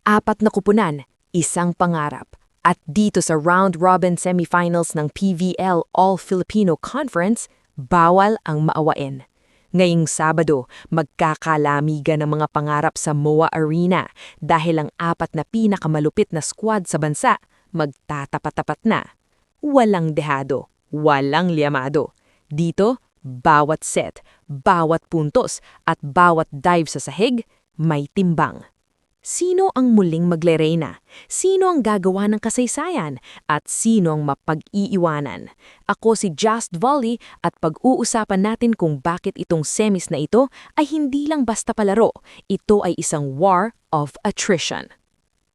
Apat na kupunan, isang pangarap. At dito sa round-robin semifinals ng PVL All-Filipino Conference, bawal ang maawain. Ngayong Sabado, magkakalamigan ng mga pangarap sa MOA Arena dahil ang apat na pinakamalupit na squad sa bansa magtatapat-tapat na. Walang dehado, walang liamado. Dito, bawat set, bawat puntos at bawat dive sa sahig may timbang. Sino ang muling maglereyna? Sino ang gagawa ng kasaysayan? At sino ang mapag-iiwanan? Ako si Just Volley at pag-uusapan natin kung bakit itong semis na ito ay hindi lang basta palaro. Ito ay isang war of attrition.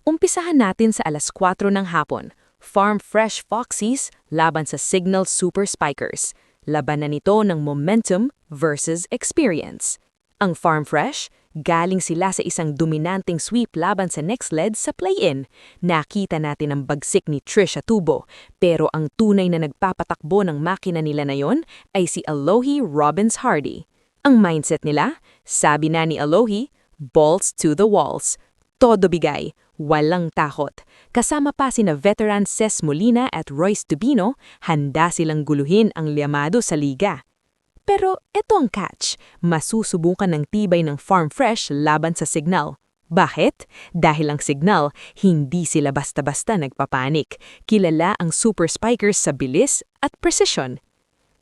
Umpisahan natin sa 4:00 ng hapon. Farm Fresh Foxies laban sa Signal Super Spikers. Labanan nito ng momentum versus experience. Ang Farm Fresh, galing sila sa isang dominanteng sweep laban sa next lead sa play-in. Nakita natin ang bagsik ni Trisha Tubo, pero ang tunay na nagpapatakbo ng makina nila na yon ay si Alohi Robbins Hardy. Ang mindset nila, sabi na ni Alohi, balls to the walls. Todo bigay, walang takot. Kasama pa sina veteran Ces Molina at Royce Tubino, handa silang guluhin ang liamado sa liga. Pero eto ang catch, masusubukan ng tibay ng Farm Fresh laban sa Signal. Bakit? Dahil ang Signal, hindi sila basta-basta nagpapanik. Kilala ang Super Spikers sa bilis at precision.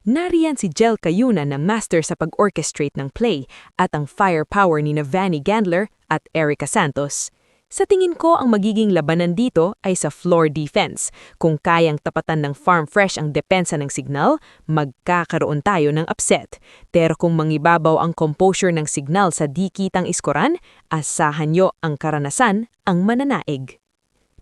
Nariyan si Jel Cayuna na master sa pag-orchestrate ng play at ang firepower ni Vanny Gandler at Erica Santos. Sa tingin ko ang magiging labanan dito ay sa floor defense. Kung kayang tapatan ng Farm Fresh ang depensa ng Signal, magkakaroon tayo ng upset. Pero kung mangibabaw ang composure ng Signal sa di kitang iskoran, asahan nyo ang karanasan ang mananaig.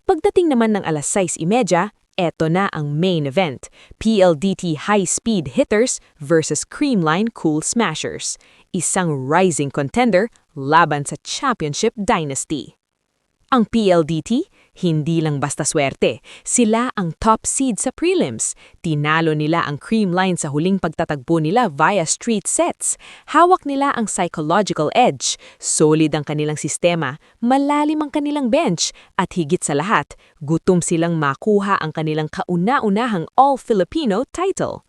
Pagdating naman ng 6:30, eto na ang main event, PLDT High Speed Hitters versus Creamline Cool Smashers. Isang rising contender laban sa Championship Dynasty. Ang PLDT, hindi lang basta swerte. Sila ang top seed sa prelims. Tinalo nila ang Creamline sa huling pagtatagpo nila via street sets. Hawak nila ang psychological edge. Solid ang kanilang sistema, malalim ang kanilang bench, at higit sa lahat, gutom silang makuha ang kanilang kauna-unahang All-Filipino title.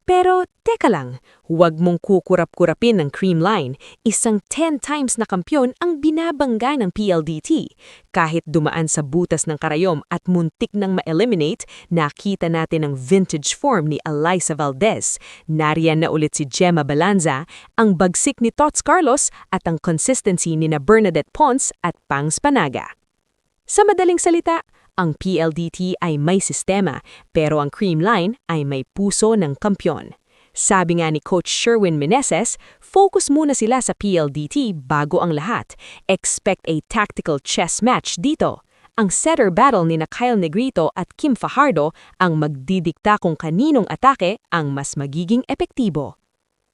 Pero teka lang, huwag mong kukurap-kurapin ng Creamline. Isang 10 times na kampyon ang binabangga ng PLDT. Kahit dumaan sa butas ng karayom at muntik nang ma-eliminate, nakita natin ang vintage form ni Alyssa Valdez. Nariyan na ulit si Gemma Balanza, ang bagsik ni Tots Carlos at ang consistency ni na Bernadette Ponce at Pangs Panaga. Sa madaling salita, ang PLDT ay may sistema, pero ang Creamline ay may puso ng kampyon. Sabi nga ni Coach Sherwin Meneses, focus muna sila sa PLDT bago ang lahat. Expect a tactical chess match dito. Ang setter battle ni Kyle Negrito at Kim Fajardo ang magdidikta kung kaninong atake ang mas magiging epektibo.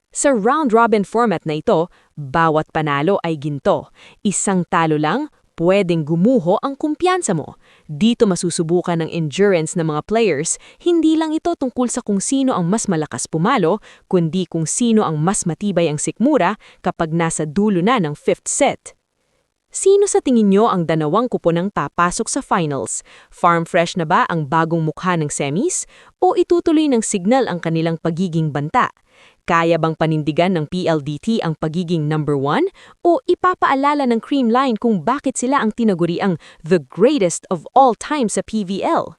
Sa round-robin format na ito, bawat panalo ay ginto. Isang talo lang, pwedeng gumuho ang kumpiyansa mo. Dito masusubukan ng endurance ng mga players, hindi lang ito tungkol sa kung sino ang mas malakas pumalo, kundi kung sino ang mas matibay ang sikmura kapag nasa dulo na ng 5th set. Sino sa tingin nyo ang dalawang kuponang papasok sa finals? Farm Fresh na ba ang bagong mukha ng semis? O itutuloy ng Signal ang kanilang pagiging banta? Kaya bang panindigan ng PLDT ang pagiging number 1 o ipapaalala ng Creamline kung bakit sila ang tinaguriang the greatest of all time sa PVL?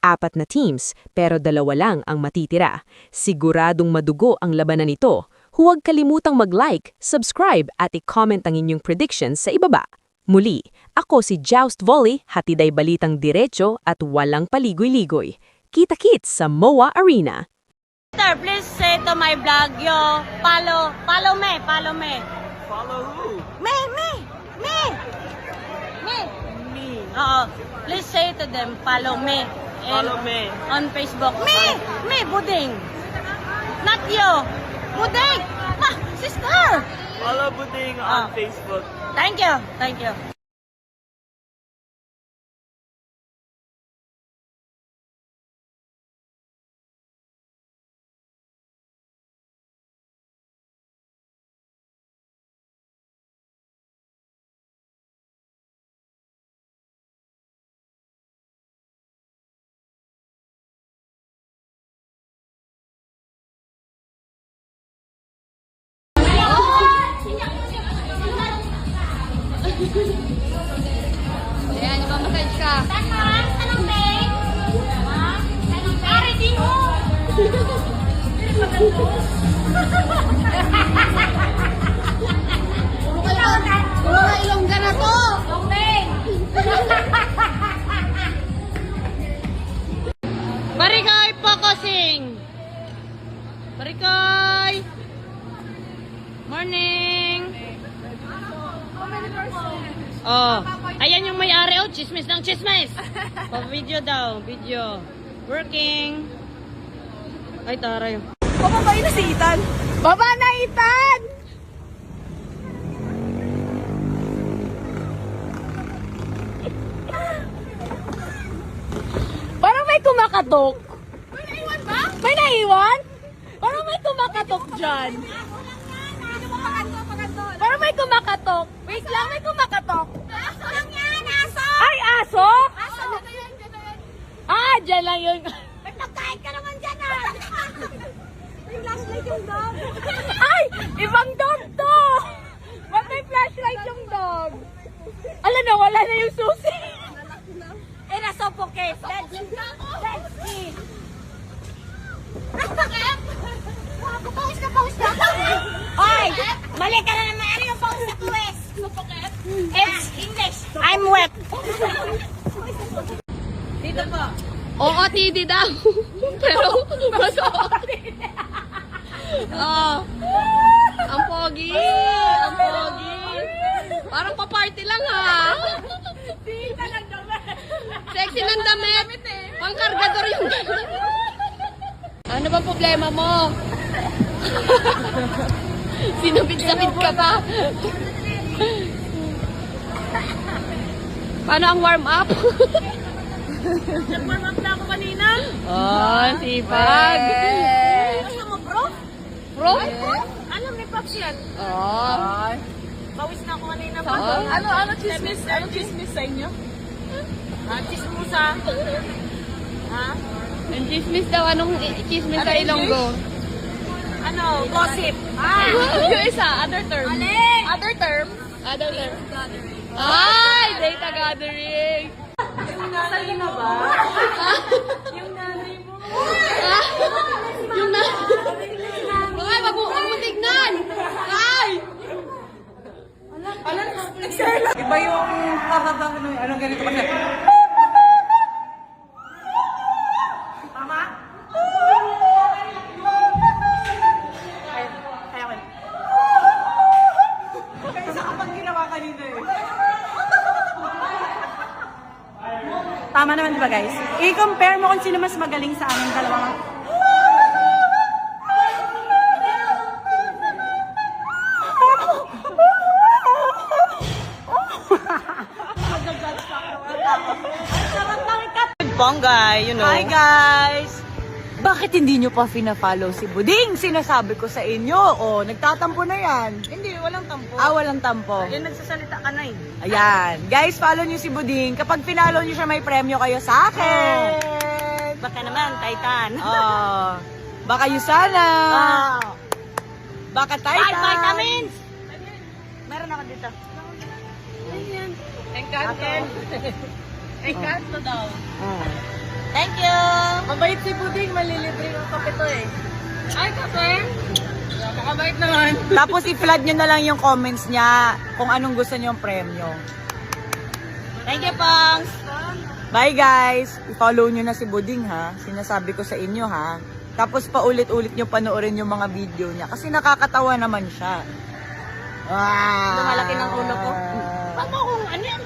4 na teams pero 2 lang ang matitira. Siguradong madugo ang labanan nito. Huwag kalimutang mag-like, subscribe at i-comment ang inyong predictions sa ibaba. Muli, ako si Joust Volley, hatid ay balitang diretso at walang paligoy-ligoy. Kita-kits sa MOA Arena. Please say to my vlog, yo, follow me. Follow who? Me. Please say to them, follow me. And Follow me. on Facebook. Me, Buding. Not you. Buding. Ma, sister. Follow Buding on Facebook. Thank you. Ayan, ipamassage ka. Tanong, babe. Pare, di mo. Mga ilongga na to. Barikay focusing. Barikay. Morning. Oh, ayan yung may-ari. Oh, chismis ng chismis. Pa-video daw, video. Working. Ay, taray. Bababay na si Ethan. Baba na, Ethan! Parang may kumakatok. May naiwan ba? May naiwan? Parang may kumakatok dyan. Parang may kumakatok. Wait lang, may kumakatok. Aso lang yan, aso! Ay, aso? Aso! Ah, dyan lang yun. Nagkain ka naman dyan, ah! May flashlight yung dog. Ay, ibang dog to. Ba't may flashlight yung dog? Ala na, wala na yung susi. Eh, nasuffocate. Let's eat. Pawis ka. Oy! Mali ka na naman. Ano yung pawis na pawis? It's English. I'm wet. Dito po. Oo, tidi daw. Pero, mas Oo. Ang pogi. Ang pogi. Parang pa-party lang, ha? Sexy ng damit. Pang-kargador yung damit. Ano ba problema mo? Sinabit-sabit ka pa. Paano ang warm-up? Nag-warm up na ako kanina. Oh, sipag. Gusto mo, bro? Bro? Alam ni Pops yan. Oh. Pawis na ako kanina. Oo. Ano chismis? Ano chismis sa inyo? Chismusa. Ha? Ang chismis daw. Anong chismis sa Ilonggo? Ano? Gossip. Yung isa, other term. Other term? Other term. Ay! Data gathering. Yung nanay na ba? Yung nanay mo. Yung na... Ay, wag mo tignan! Ay! Iba yung kakabang anong ganito kasi. Tama? Kaya ko. Kaya isa kapag ginawa kanina eh. Tama naman diba guys? I-compare mo kung sino mas magaling sa aming dalawa. Bonggay, you know. Hi guys! Bakit hindi nyo pa fina-follow si Buding? Sinasabi ko sa inyo. O, nagtatampo na yan. Hindi, walang tampo. Ah, walang tampo. Yan, nagsasalita ka na eh. Ayan. Guys, follow nyo si Buding. Kapag pinalo nyo siya, may premyo kayo sa akin. Baka naman, Titan. Oh, baka Yusana. Baka Titan. Five vitamins. Meron ako dito. Encanto. Encanto daw. Thank you! Mabait si Buding, malilibre yung kape to eh. Ay, kape? Makabait naman. Tapos i-flood nyo na lang yung comments niya kung anong gusto nyo yung premyo. Thank you, Pongs! Bye guys! I-follow nyo na si Buding ha. Sinasabi ko sa inyo ha. Tapos paulit-ulit nyo panoorin yung mga video niya. Kasi nakakatawa naman siya. Wow! Lumalaki ng ulo ko. Paano kung ano yan?